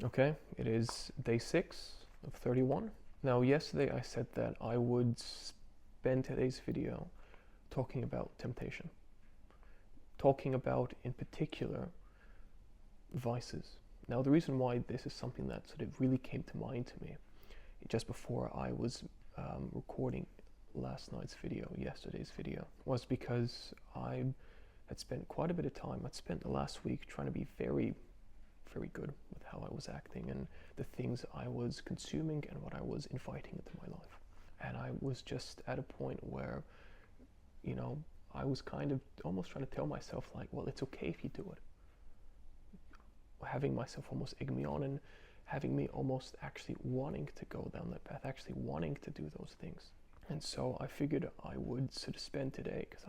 Okay, it is day 6 of 31. Now, yesterday I said that I would spend today's video talking about temptation, talking about, in particular, vices. Now, the reason why this is something that sort of really came to mind to me just before I was recording yesterday's video, was because I had spent quite a bit of time. I'd spent the last week trying to be very good with how I was acting and the things I was consuming and what I was inviting into my life. And I was just at a point where, I was kind of almost trying to tell myself, like, well, it's okay if you do it. Having myself almost egg me on and having me almost actually wanting to go down that path, actually wanting to do those things. And so I figured I would sort of spend today, because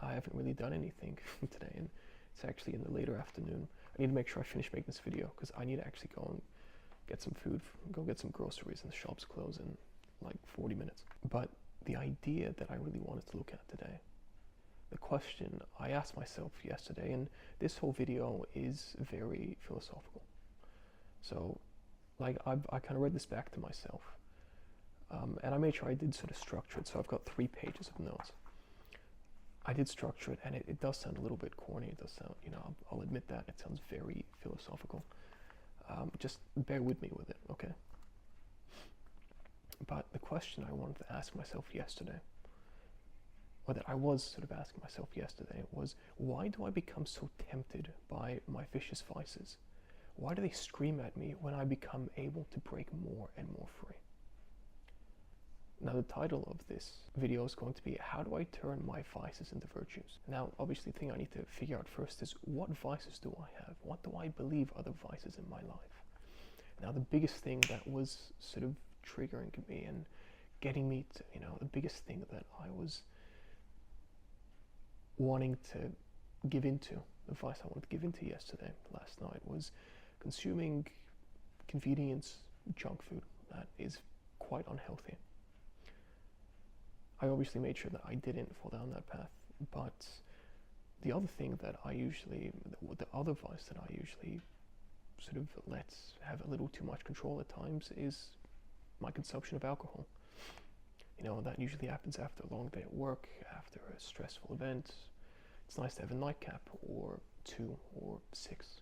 I haven't really done anything today, and it's actually in the later afternoon. I need to make sure I finish making this video because I need to actually go and get some food, go get some groceries, and the shops close in like 40 minutes. But the idea that I really wanted to look at today, the question I asked myself yesterday, and this whole video is very philosophical. So, like, I kind of read this back to myself, and I made sure I did sort of structure it. So I've got 3 pages of notes. I did structure it, and it does sound a little bit corny. It does sound, I'll admit that. It sounds very philosophical. Just bear with me with it, okay? But the question I wanted to ask myself yesterday, or that I was sort of asking myself yesterday, was why do I become so tempted by my vicious vices? Why do they scream at me when I become able to break more and more free? Now, the title of this video is going to be, how do I turn my vices into virtues? Now, obviously, the thing I need to figure out first is, what vices do I have? What do I believe are the vices in my life? Now, the biggest thing that was sort of triggering me and getting me to, the biggest thing that I was wanting to give into, the vice I wanted to give into last night, was consuming convenience junk food that is quite unhealthy. I obviously made sure that I didn't fall down that path, but the other thing that the other vice that I usually sort of let have a little too much control at times is my consumption of alcohol. That usually happens after a long day at work, after a stressful event. It's nice to have a nightcap, or 2 or 6.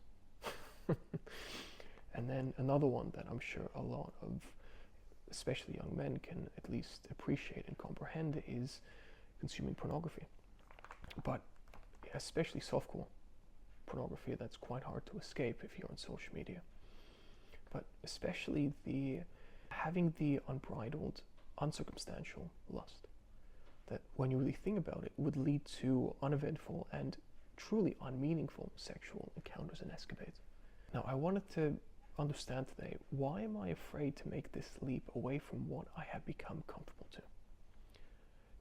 And then another one that I'm sure a lot of, especially young men, can at least appreciate and comprehend is consuming pornography. But especially softcore pornography, that's quite hard to escape if you're on social media. But especially having the unbridled, uncircumstantial lust that, when you really think about it, would lead to uneventful and truly unmeaningful sexual encounters and escapades. Now, I wanted to understand today, why am I afraid to make this leap away from what I have become comfortable to?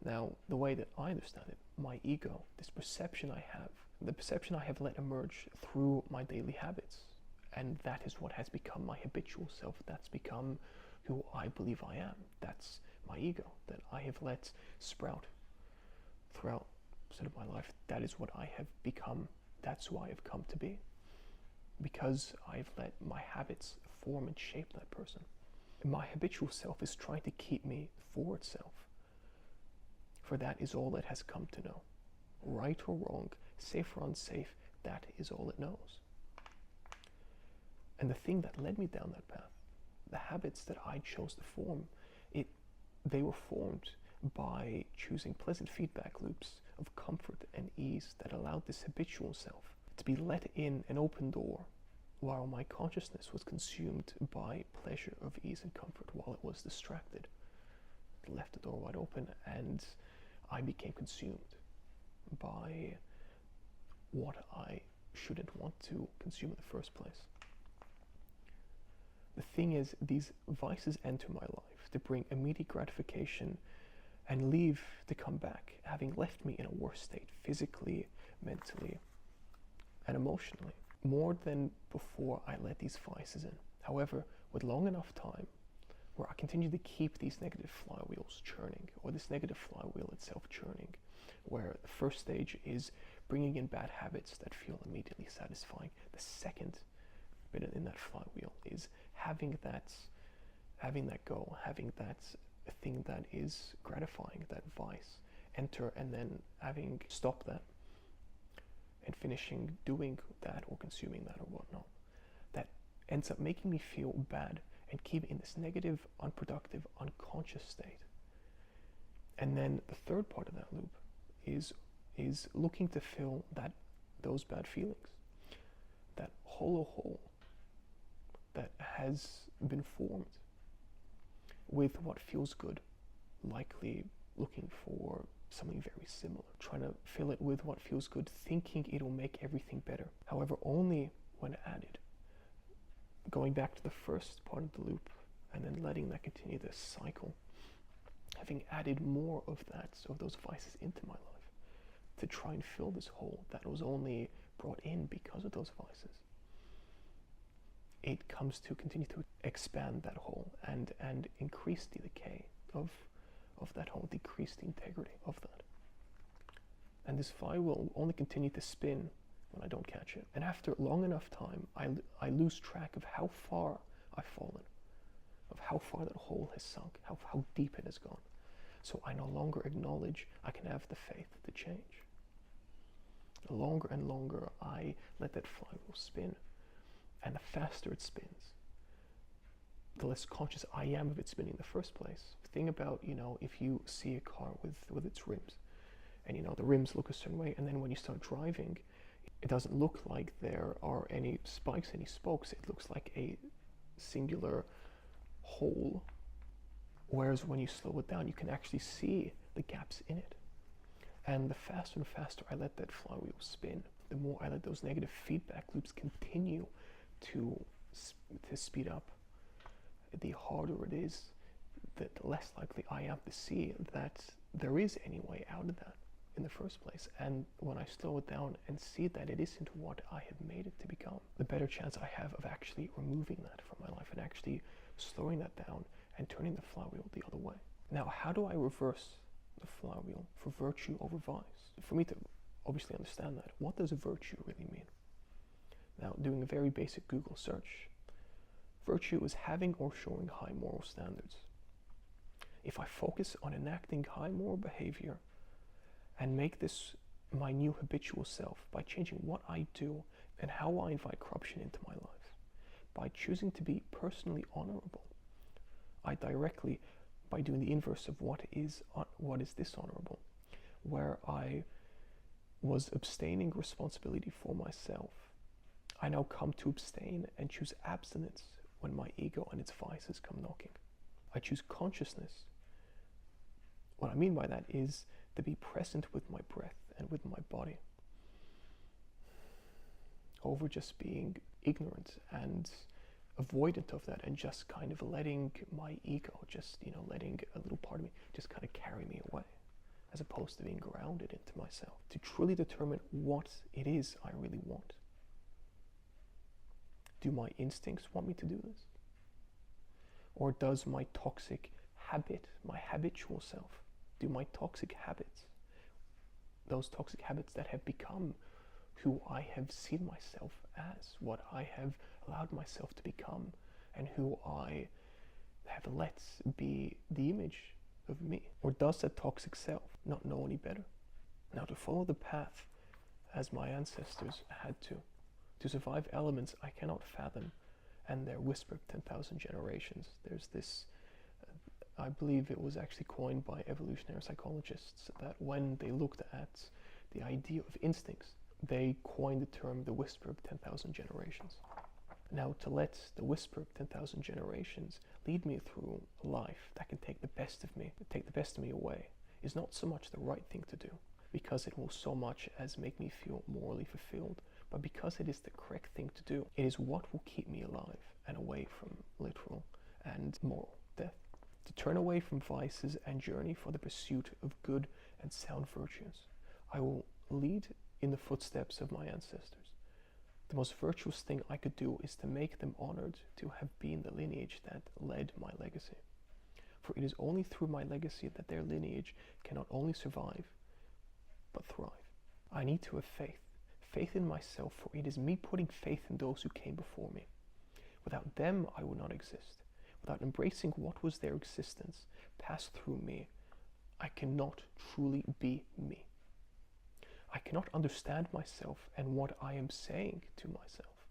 Now, the way that I understand it, my ego, this perception I have, the perception I have let emerge through my daily habits, and that is what has become my habitual self. That's become who I believe I am. That's my ego that I have let sprout throughout sort of my life. That is what I have become. That's who I have come to be, because I've let my habits form and shape that person. And my habitual self is trying to keep me for itself, for that is all it has come to know. Right or wrong, safe or unsafe, that is all it knows. And the thing that led me down that path, the habits that I chose to form, they were formed by choosing pleasant feedback loops of comfort and ease that allowed this habitual self to be let in an open door, while my consciousness was consumed by pleasure of ease and comfort while it was distracted. It left the door wide open, and I became consumed by what I shouldn't want to consume in the first place. The thing is, these vices enter my life to bring immediate gratification and leave to come back, having left me in a worse state, physically, mentally, and emotionally, more than before I let these vices in. However, with long enough time where I continue to keep these negative flywheels churning, or this negative flywheel itself churning, where the first stage is bringing in bad habits that feel immediately satisfying. The second bit in that flywheel is having that goal, having that thing that is gratifying, that vice, enter, and then having stopped that and finishing doing that or consuming that or whatnot, that ends up making me feel bad and keep in this negative, unproductive, unconscious state. And then the third part of that loop is looking to fill those bad feelings, that hollow hole that has been formed with what feels good, likely looking for something very similar, trying to fill it with what feels good, thinking it'll make everything better. However, only when added. Going back to the first part of the loop and then letting that continue, this cycle, having added more of those vices into my life to try and fill this hole that was only brought in because of those vices. It comes to continue to expand that hole and increase the decay of that hole, decrease the integrity of that. And this flywheel will only continue to spin when I don't catch it. And after long enough time, I lose track of how far I've fallen, of how far that hole has sunk, how deep it has gone. So I no longer acknowledge I can have the faith to change. The longer and longer I let that flywheel spin, and the faster it spins, the less conscious I am of it spinning in the first place. Think about, if you see a car with its rims, and the rims look a certain way, and then when you start driving, it doesn't look like there are any spikes, any spokes. It looks like a singular hole. Whereas when you slow it down, you can actually see the gaps in it. And the faster and faster I let that flywheel spin, the more I let those negative feedback loops continue to speed up, the harder it is, the less likely I am to see that there is any way out of that in the first place. And when I slow it down and see that it isn't what I have made it to become, the better chance I have of actually removing that from my life and actually slowing that down and turning the flywheel the other way. Now, how do I reverse the flywheel for virtue over vice? For me to obviously understand that, what does virtue really mean? Now, doing a very basic Google search, virtue is having or showing high moral standards. If I focus on enacting high moral behavior and make this my new habitual self by changing what I do and how I invite corruption into my life, by choosing to be personally honorable, I directly, by doing the inverse of what is dishonorable, where I was abstaining responsibility for myself, I now come to abstain and choose abstinence when my ego and its vices come knocking. I choose consciousness. What I mean by that is to be present with my breath and with my body, over just being ignorant and avoidant of that, and just kind of letting my ego, letting a little part of me just kind of carry me away, as opposed to being grounded into myself, to truly determine what it is I really want. Do my instincts want me to do this? Or does my toxic habit, my habitual self, do my toxic habits, those toxic habits that have become who I have seen myself as, what I have allowed myself to become, and who I have let be the image of me? Or does that toxic self not know any better? Now, to follow the path as my ancestors had to survive elements I cannot fathom, and they're whispered 10,000 generations. There's this, I believe it was actually coined by evolutionary psychologists, that when they looked at the idea of instincts, they coined the term the whisper of 10,000 generations. Now, to let the whisper of 10,000 generations lead me through a life that can take the best of me away, is not so much the right thing to do, because it will so much as make me feel morally fulfilled, but because it is the correct thing to do. It is what will keep me alive and away from literal and moral death. To turn away from vices and journey for the pursuit of good and sound virtues. I will lead in the footsteps of my ancestors. The most virtuous thing I could do is to make them honored to have been the lineage that led my legacy. For it is only through my legacy that their lineage can not only survive, but thrive. I need to have faith in myself, for it is me putting faith in those who came before me, Without them, I would not exist. Without embracing what was their existence passed through me, I cannot truly be me. I cannot understand myself and what I am saying to myself.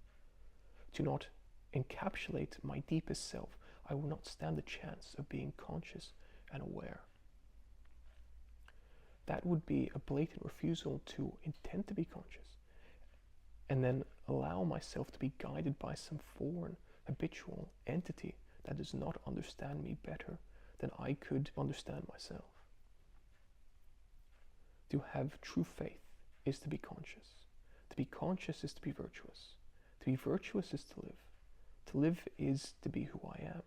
To not encapsulate my deepest self, I will not stand the chance of being conscious and aware. That would be a blatant refusal to intend to be conscious, and then allow myself to be guided by some foreign, habitual entity that does not understand me better than I could understand myself. To have true faith is to be conscious. To be conscious is to be virtuous. To be virtuous is to live. To live is to be who I am.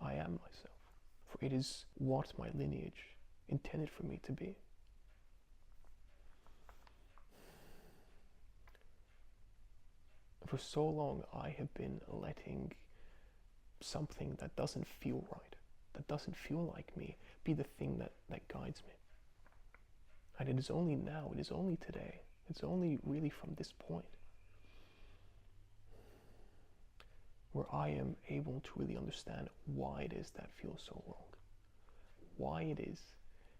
I am myself, for it is what my lineage intended for me to be. For so long, I have been letting something that doesn't feel right, that doesn't feel like me, be the thing that guides me. And it is only now, it is only today, it's only really from this point where I am able to really understand why it is that feels so wrong, why it is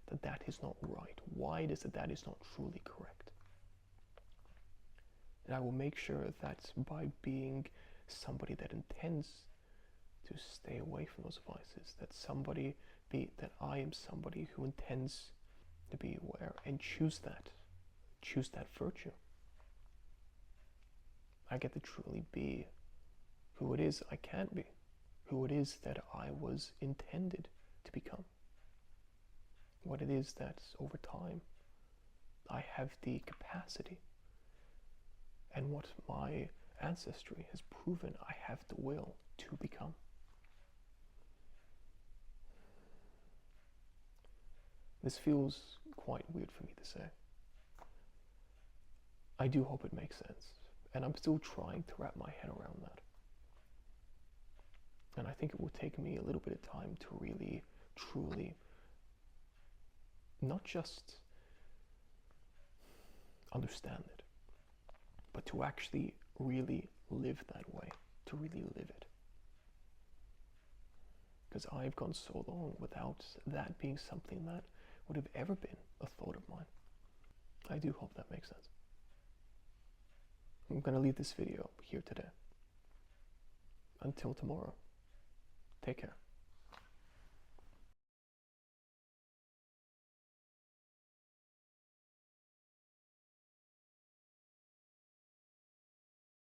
that that is not right, why it is that that is not truly correct. And I will make sure that by being somebody that intends to stay away from those vices, that I am somebody who intends to be aware and choose that virtue. I get to truly be who it is I can be, who it is that I was intended to become, what it is that over time I have the capacity, and what my ancestry has proven I have the will to become. This feels quite weird for me to say. I do hope it makes sense, and I'm still trying to wrap my head around that. And I think it will take me a little bit of time to really, truly, not just understand it, but to actually really live that way, to really live it. Because I've gone so long without that being something that would have ever been a thought of mine. I do hope that makes sense. I'm going to leave this video here today. Until tomorrow, take care.